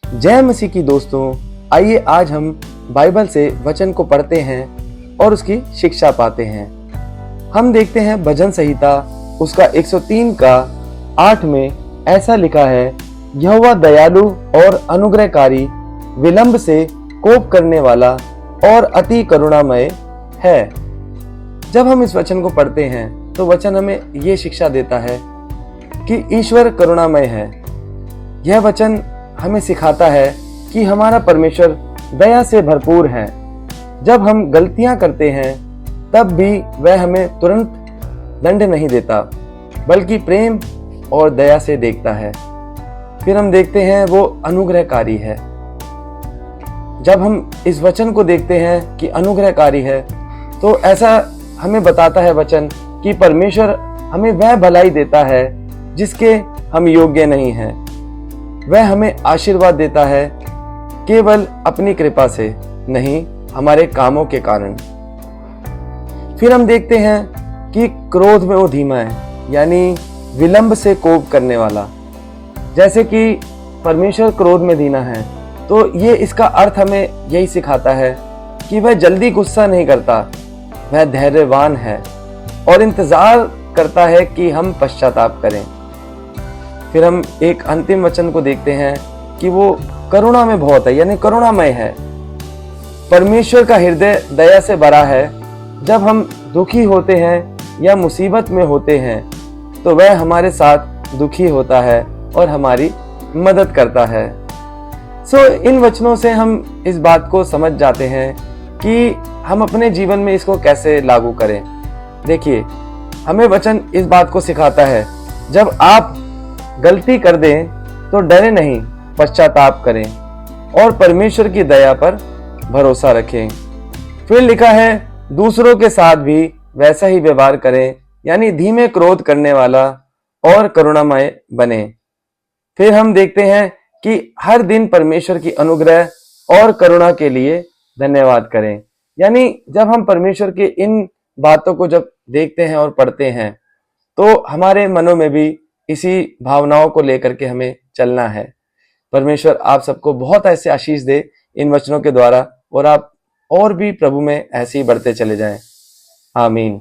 जय मसीह की दोस्तों, आइए आज हम बाइबल से वचन को पढ़ते हैं और उसकी शिक्षा पाते हैं। हम देखते हैं भजन संहिता उसका 103 का 8 में ऐसा लिखा है, यहोवा दयालु और अनुग्रहकारी, विलंब से कोप करने वाला और अति करुणामय है। जब हम इस वचन को पढ़ते हैं तो वचन हमें ये शिक्षा देता है कि ईश्वर करुणामय है। यह वचन हमें सिखाता है कि हमारा परमेश्वर दया से भरपूर है। जब हम गलतियां करते हैं तब भी वह हमें तुरंत दंड नहीं देता, बल्कि प्रेम और दया से देखता है। फिर हम देखते हैं वो अनुग्रहकारी है। जब हम इस वचन को देखते हैं कि अनुग्रहकारी है, तो ऐसा हमें बताता है वचन कि परमेश्वर हमें वह भलाई देता है जिसके हम योग्य नहीं हैं। वह हमें आशीर्वाद देता है केवल अपनी कृपा से, नहीं हमारे कामों के कारण। फिर हम देखते हैं कि क्रोध में वो धीमा है, यानी विलंब से कोप करने वाला। जैसे कि परमेश्वर क्रोध में धीमा है, तो ये इसका अर्थ हमें यही सिखाता है कि वह जल्दी गुस्सा नहीं करता, वह धैर्यवान है और इंतजार करता है कि हम पश्चाताप करें। फिर हम एक अंतिम वचन को देखते हैं कि वो करुणा में बहुत है, यानी करुणामय है। परमेश्वर का हृदय दया से भरा है। जब हम दुखी होते हैं या मुसीबत में होते हैं तो वह हमारे साथ दुखी होता है और हमारी मदद करता है। इन वचनों से हम इस बात को समझ जाते हैं कि हम अपने जीवन में इसको कैसे लागू करें। देखिए, हमें वचन इस बात को सिखाता है, जब आप गलती कर दें तो डरे नहीं, पश्चाताप करें और परमेश्वर की दया पर भरोसा रखें। फिर लिखा है, दूसरों के साथ भी वैसा ही व्यवहार करें, यानी धीमे क्रोध करने वाला और करुणामय बने। फिर हम देखते हैं कि हर दिन परमेश्वर की अनुग्रह और करुणा के लिए धन्यवाद करें। यानी जब हम परमेश्वर के इन बातों को जब देखते हैं और पढ़ते हैं, तो हमारे मनों में भी इसी भावनाओं को लेकर के हमें चलना है। परमेश्वर आप सबको बहुत ऐसे आशीष दे इन वचनों के द्वारा, और आप और भी प्रभु में ऐसे ही बढ़ते चले जाएं। आमीन।